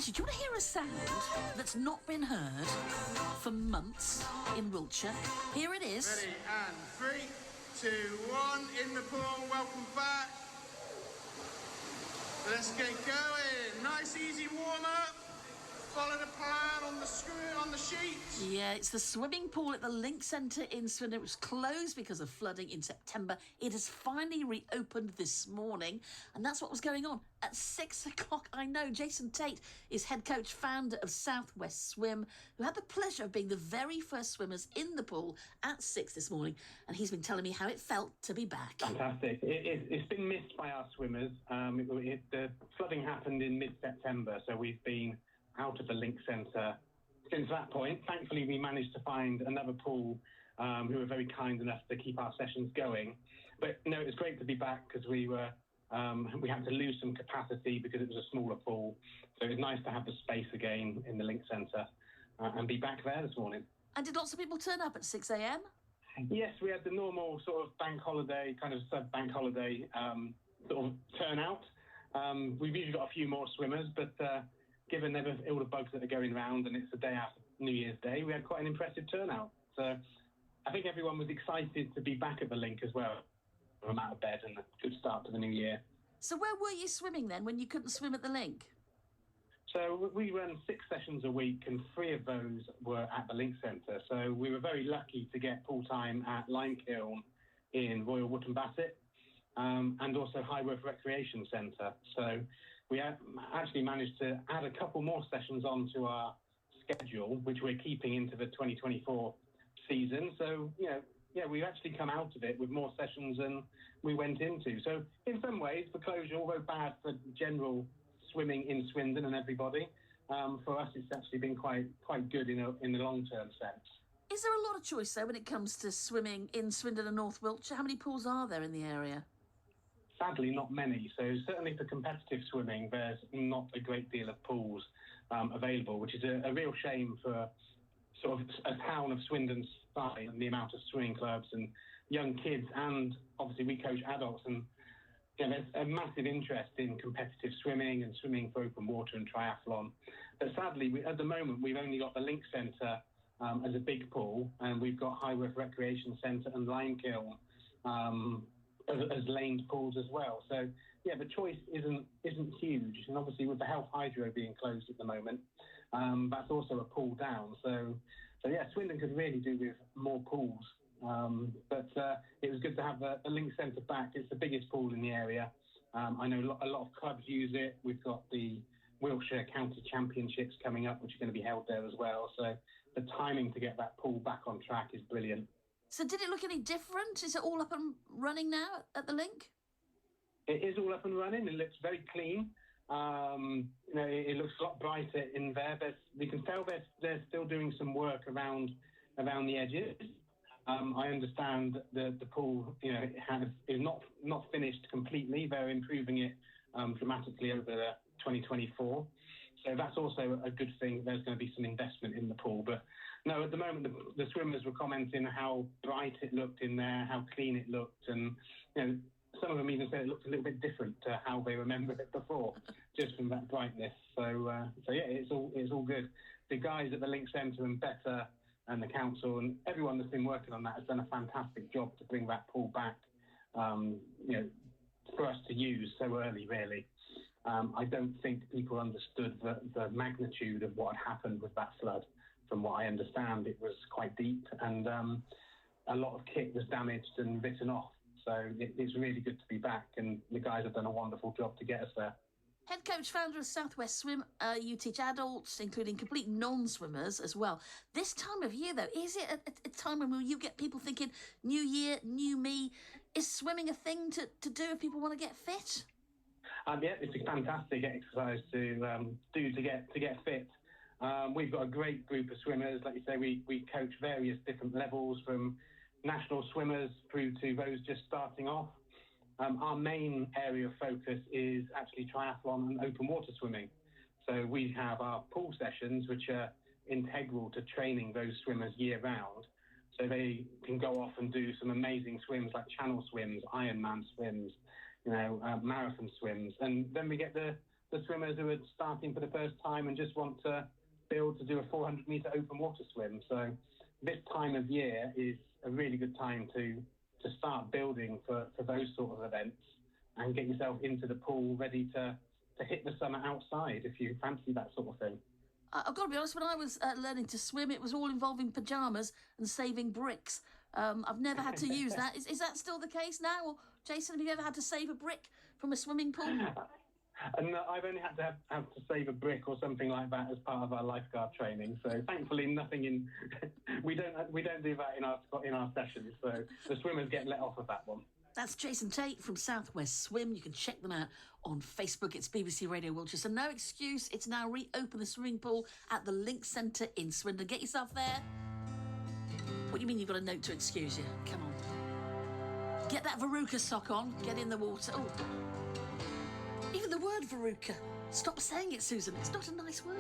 Actually, do you want to hear a sound that's not been heard for months in Wiltshire? Here it is. Ready, and 3, 2, 1, in the pool, welcome back. Let's get going. Nice easy warm up. Follow the plan on the sheet. Yeah, it's the swimming pool at the Link Centre in Swindon. It was closed because of flooding in September. It has finally reopened this morning, and that's what was going on at 6 o'clock. I know Jason Tait is head coach, founder of South West Swim, who had the pleasure of being the very first swimmers in the pool at 6 this morning, and he's been telling me how it felt to be back. Fantastic. It's been missed by our swimmers. The flooding happened in mid-September, so we've been out of the Link Centre since that point. Thankfully, we managed to find another pool who were very kind enough to keep our sessions going. But no, it was great to be back because we had to lose some capacity because it was a smaller pool. So it was nice to have the space again in the Link Centre and be back there this morning. And did lots of people turn up at 6 a.m? Yes, we had the normal sort of bank holiday, kind of sub-bank holiday sort of turnout. We've usually got a few more swimmers, but given all the bugs that are going around and it's the day after New Year's Day, we had quite an impressive turnout. So I think everyone was excited to be back at the link as well. I'm out of bed and a good start to the new year. So where were you swimming then when you couldn't swim at the link? So we run 6 sessions a week and 3 of those were at the Link Centre. So we were very lucky to get pool time at Limekiln in Royal Wootton Bassett and also Highworth Recreation Centre. So we actually managed to add a couple more sessions onto our schedule, which we're keeping into the 2024 season. So, we've actually come out of it with more sessions than we went into. So in some ways, the closure, although bad for general swimming in Swindon and everybody, for us it's actually been quite good in the long-term sense. Is there a lot of choice, though, when it comes to swimming in Swindon and North Wiltshire? How many pools are there in the area? Sadly, not many. So certainly for competitive swimming, there's not a great deal of pools available, which is a real shame for sort of a town of Swindon's size and the amount of swimming clubs and young kids. And obviously we coach adults, and there's a massive interest in competitive swimming and swimming for open water and triathlon. But sadly, at the moment, we've only got the Link Centre as a big pool, and we've got Highworth Recreation Centre and Limekiln as laned pools as well. So the choice isn't huge, and obviously with the Health Hydro being closed at the moment, that's also a pool down. So Swindon could really do with more pools. But it was good to have the Link Centre back. It's the biggest pool in the area. I know a lot of clubs use it. We've got the Wiltshire County Championships coming up, which are going to be held there as well. So the timing to get that pool back on track is brilliant. So did it look any different? Is it all up and running now at the link? It is all up and running. It looks very clean. It looks a lot brighter in there. We can tell they're still doing some work around the edges. I understand the pool, is not finished completely. They're improving it dramatically over 2024. So that's also a good thing. There's going to be some investment in the pool. But no, at the moment, the swimmers were commenting how bright it looked in there, how clean it looked. And, some of them even said it looked a little bit different to how they remembered it before, just from that brightness. So it's all good. The guys at the Link Centre and Better and the council and everyone that's been working on that has done a fantastic job to bring that pool back, for us to use so early, really. I don't think people understood the magnitude of what had happened with that flood. From what I understand, it was quite deep, and a lot of kit was damaged and written off. So it's really good to be back, and the guys have done a wonderful job to get us there. Head coach, founder of South West Swim, you teach adults, including complete non-swimmers as well. This time of year, though, is it a time when you get people thinking, new year, new me? Is swimming a thing to do if people want to get fit? It's a fantastic exercise to do to get fit. We've got a great group of swimmers. Like you say, we coach various different levels, from national swimmers through to those just starting off. Our main area of focus is actually triathlon and open water swimming. So we have our pool sessions, which are integral to training those swimmers year round. So they can go off and do some amazing swims like channel swims, Ironman swims, marathon swims. And then we get the the swimmers who are starting for the first time and just want to build to do a 400-metre open water swim. So this time of year is a really good time to start building for those sort of events and get yourself into the pool ready to hit the summer outside if you fancy that sort of thing. I've got to be honest, when I was learning to swim, it was all involving pyjamas and saving bricks. I've never had to use that. Is that still the case now? Or, Jason, have you ever had to save a brick from a swimming pool? And I've only had to have to save a brick or something like that as part of our lifeguard training. So thankfully, nothing in. we don't do that in our sessions. So the swimmers get let off of that one. That's Jason Tait from Southwest Swim. You can check them out on Facebook. It's BBC Radio Wiltshire. So no excuse. It's now reopened the swimming pool at the Link Centre in Swindon. Get yourself there. What do you mean you've got a note to excuse you? Come on. Get that Veruca sock on. Get in the water. Oh. Even the word Veruca. Stop saying it, Susan. It's not a nice word.